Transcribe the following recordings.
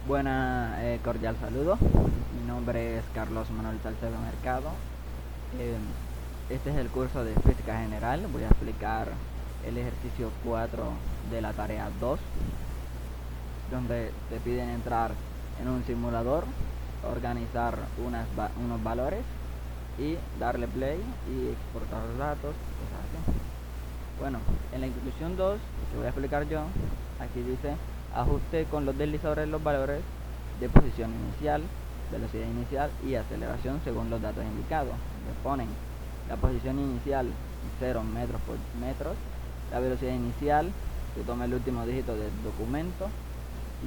Buena, cordial saludo. Mi nombre es Carlos Manuel Salcedo Mercado. Eh, este es el curso de Física General. Voy a explicar el ejercicio 4 de la tarea 2, donde te piden entrar en un simulador, organizar unos valores y darle play y exportar los datos, cosas así. Bueno, en la instrucción 2 que voy a explicar yo, aquí dice: ajuste con los deslizadores los valores de posición inicial, velocidad inicial y aceleración según los datos indicados. Le ponen la posición inicial 0 metros por metros, la velocidad inicial, que toma el último dígito del documento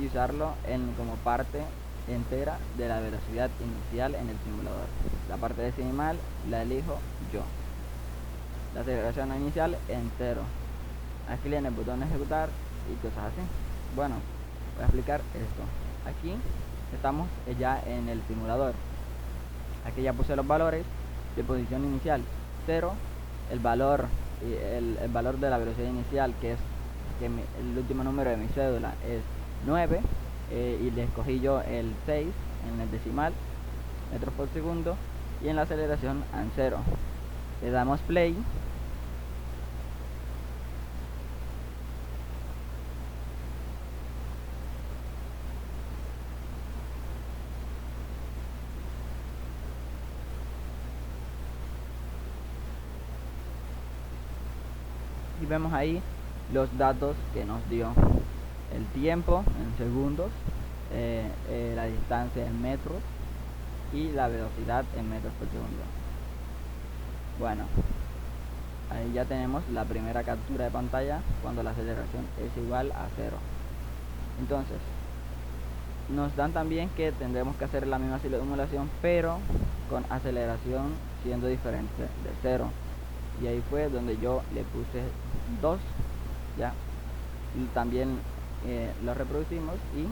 y usarlo como parte entera de la velocidad inicial en el simulador. La parte decimal la elijo yo. La aceleración inicial en 0. Aquí le den el botón de ejecutar y cosas así. Bueno, voy a explicar esto. Aquí estamos ya en el simulador. Aquí ya puse los valores de posición inicial 0, el valor de la velocidad inicial, que es el último número de mi cédula es 9, y le escogí yo el 6 en el decimal, metros por segundo, y en la aceleración en 0. Le damos play. Y vemos ahí los datos que nos dio: el tiempo en segundos, la distancia en metros y la velocidad en metros por segundo. Bueno, ahí ya tenemos la primera captura de pantalla cuando la aceleración es igual a 0. Entonces, nos dan también que tendremos que hacer la misma simulación, pero con aceleración siendo diferente de 0. Y ahí fue donde yo le puse 2, ya. Y también lo reproducimos y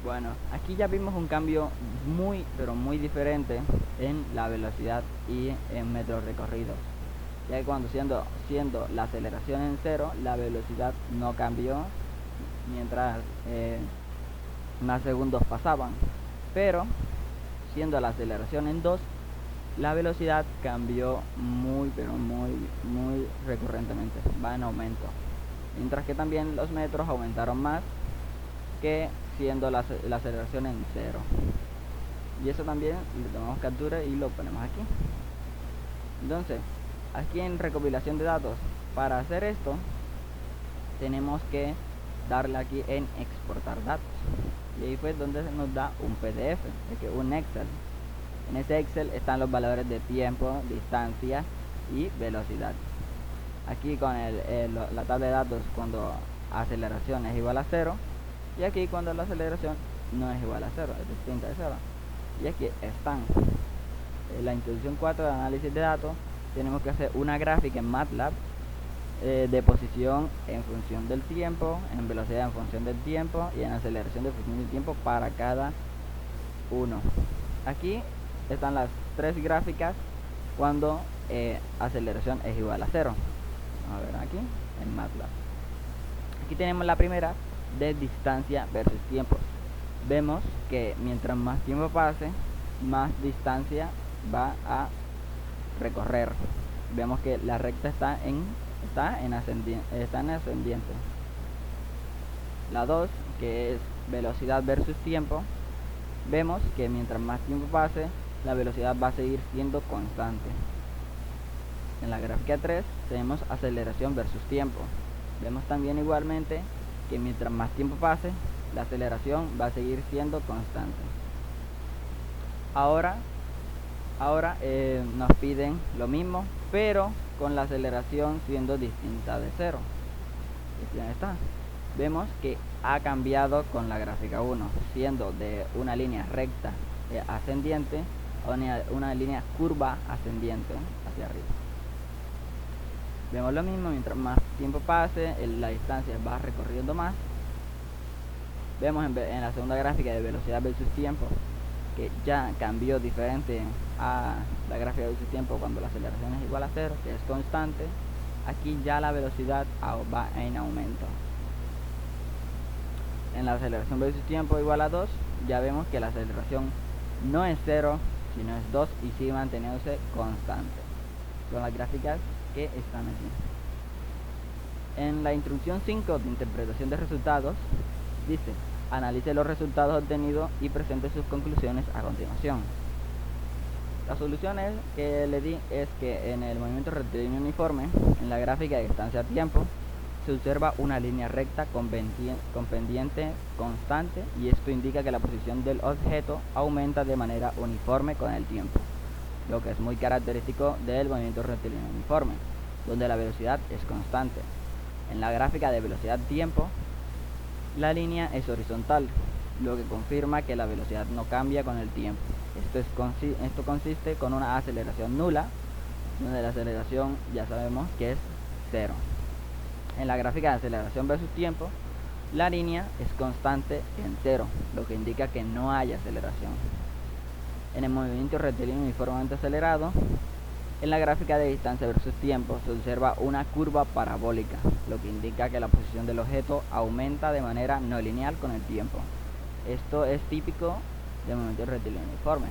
bueno, aquí ya vimos un cambio muy, pero muy diferente en la velocidad y en metros recorridos. Ya que cuando siendo la aceleración en 0, la velocidad no cambió mientras más segundos pasaban. Pero siendo la aceleración en 2, la velocidad cambió muy, pero muy recurrentemente, va en aumento. Mientras que también los metros aumentaron más que siendo la aceleración en 0. Y eso también le tomamos captura y lo ponemos aquí. Entonces, aquí en recopilación de datos, para hacer esto tenemos que darle aquí en exportar datos, y ahí fue donde nos da un PDF, un Excel. En ese Excel están los valores de tiempo, distancia y velocidad. Aquí con la tabla de datos cuando aceleración es igual a 0, y aquí cuando la aceleración no es igual a 0, es distinta de 0. Y aquí están. En la introducción 4 de análisis de datos tenemos que hacer una gráfica en MATLAB de posición en función del tiempo, en velocidad en función del tiempo y en aceleración de función del tiempo para cada uno. Aquí están las 3 gráficas cuando aceleración es igual a 0. Vamos a ver aquí en MATLAB. Aquí tenemos la primera de distancia versus tiempo. Vemos que mientras más tiempo pase, más distancia va a recorrer. Vemos que la recta está en ascendiente. La 2, que es velocidad versus tiempo, vemos que mientras más tiempo pase, la velocidad va a seguir siendo constante. En la gráfica 3 tenemos aceleración versus tiempo. Vemos también igualmente que mientras más tiempo pase, la aceleración va a seguir siendo constante. Ahora nos piden lo mismo, pero con la aceleración siendo distinta de 0. Aquí está. Vemos que ha cambiado con la gráfica 1, siendo de una línea recta ascendiente a una línea curva ascendiente hacia arriba. Vemos lo mismo, mientras más tiempo pase, la distancia va recorriendo más. Vemos en la segunda gráfica de velocidad versus tiempo que ya cambió diferente a la gráfica de velocidad-tiempo cuando la aceleración es igual a 0, que es constante, aquí ya la velocidad va en aumento. En la aceleración velocidad-tiempo igual a 2, ya vemos que la aceleración no es 0, sino es 2 y sigue manteniéndose constante. Son las gráficas que están aquí. En la instrucción 5 de interpretación de resultados, dice: analice los resultados obtenidos y presente sus conclusiones a continuación. Las soluciones que le di es que en el movimiento rectilíneo uniforme, en la gráfica de distancia-tiempo, se observa una línea recta con pendiente constante, y esto indica que la posición del objeto aumenta de manera uniforme con el tiempo, lo que es muy característico del movimiento rectilíneo uniforme, donde la velocidad es constante. En la gráfica de velocidad-tiempo, la línea es horizontal, lo que confirma que la velocidad no cambia con el tiempo. Esto consiste con una aceleración nula, donde la aceleración ya sabemos que es 0. En la gráfica de aceleración versus tiempo, la línea es constante en 0, lo que indica que no hay aceleración. En el movimiento rectilíneo uniformemente acelerado, en la gráfica de distancia versus tiempo se observa una curva parabólica, lo que indica que la posición del objeto aumenta de manera no lineal con el tiempo. Esto es típico del movimiento rectilíneo uniforme,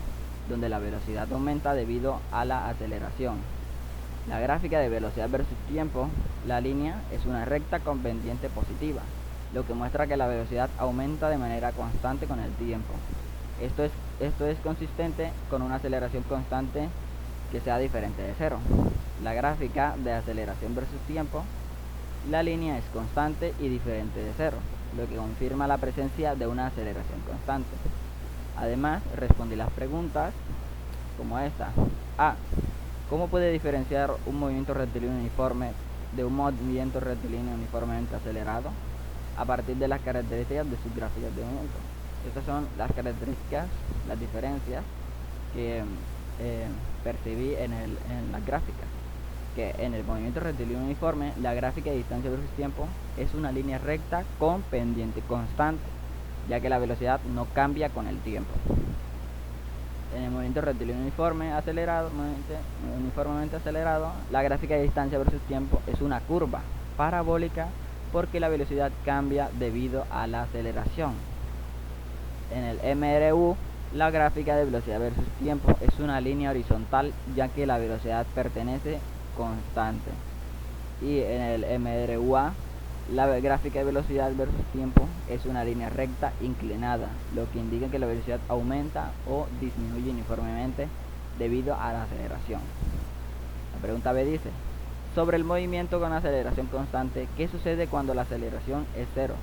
donde la velocidad aumenta debido a la aceleración. La gráfica de velocidad versus tiempo, la línea es una recta con pendiente positiva, lo que muestra que la velocidad aumenta de manera constante con el tiempo. Esto es consistente con una aceleración constante que sea diferente de 0. La gráfica de aceleración versus tiempo, la línea es constante y diferente de 0, lo que confirma la presencia de una aceleración constante. Además, respondí las preguntas como esta. A. ¿Cómo puede diferenciar un movimiento rectilíneo uniforme de un movimiento rectilíneo uniformemente acelerado? A partir de las características de sus gráficas de movimiento. Estas son las características, las diferencias que percibí en las gráficas. Que en el movimiento rectilíneo uniforme, la gráfica de distancia versus tiempo es una línea recta con pendiente constante, ya que la velocidad no cambia con el tiempo. En el movimiento rectilíneo uniformemente acelerado, la gráfica de distancia versus tiempo es una curva parabólica porque la velocidad cambia debido a la aceleración. En el MRU, la gráfica de velocidad versus tiempo es una línea horizontal, ya que la velocidad permanece constante. Y en el MRUA, la gráfica de velocidad versus tiempo es una línea recta inclinada, lo que indica que la velocidad aumenta o disminuye uniformemente debido a la aceleración. La pregunta B dice: sobre el movimiento con aceleración constante, ¿qué sucede cuando la aceleración es 0?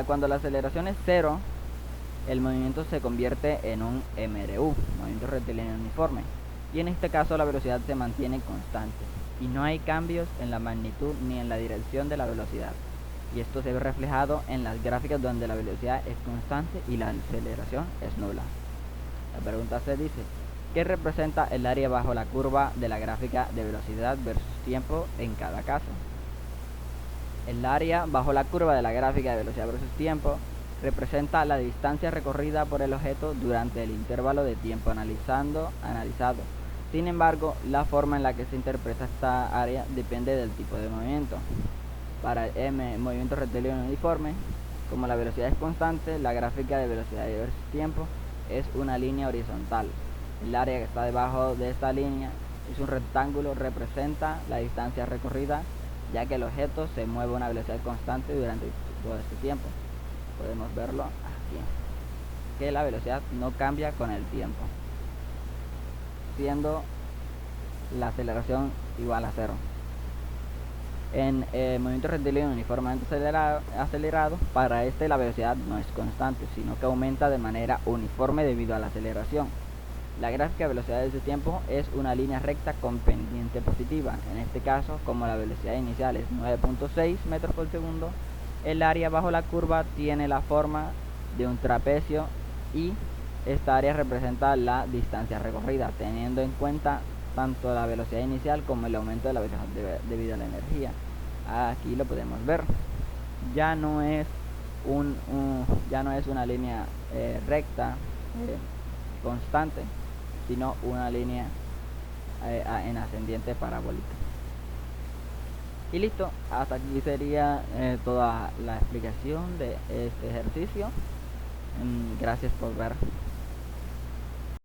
Cuando la aceleración es 0, el movimiento se convierte en un MRU, movimiento rectilíneo uniforme, y en este caso la velocidad se mantiene constante y no hay cambios en la magnitud ni en la dirección de la velocidad, y esto se ve reflejado en las gráficas donde la velocidad es constante y la aceleración es nula. La pregunta C dice: ¿qué representa el área bajo la curva de la gráfica de velocidad versus tiempo en cada caso? El área bajo la curva de la gráfica de velocidad versus tiempo representa la distancia recorrida por el objeto durante el intervalo de tiempo analizado. Sin embargo, la forma en la que se interpreta esta área depende del tipo de movimiento. Para el movimiento rectilíneo uniforme, como la velocidad es constante, la gráfica de velocidad versus tiempo es una línea horizontal. El área que está debajo de esta línea es un rectángulo, representa la distancia recorrida, ya que el objeto se mueve a una velocidad constante durante todo este tiempo. Podemos verlo aquí, que la velocidad no cambia con el tiempo, siendo la aceleración igual a 0. En el movimiento rectilíneo uniformemente acelerado, para la velocidad no es constante, sino que aumenta de manera uniforme debido a la aceleración. La gráfica de velocidad de ese tiempo es una línea recta con pendiente positiva. En este caso, como la velocidad inicial es 9.6 metros por segundo, el área bajo la curva tiene la forma de un trapecio y esta área representa la distancia recorrida, teniendo en cuenta tanto la velocidad inicial como el aumento de la velocidad debido a la energía. Aquí lo podemos ver. Ya no es una línea recta, constante, sino una línea en ascendiente parabólica. Y listo, hasta aquí sería toda la explicación de este ejercicio. Gracias por ver.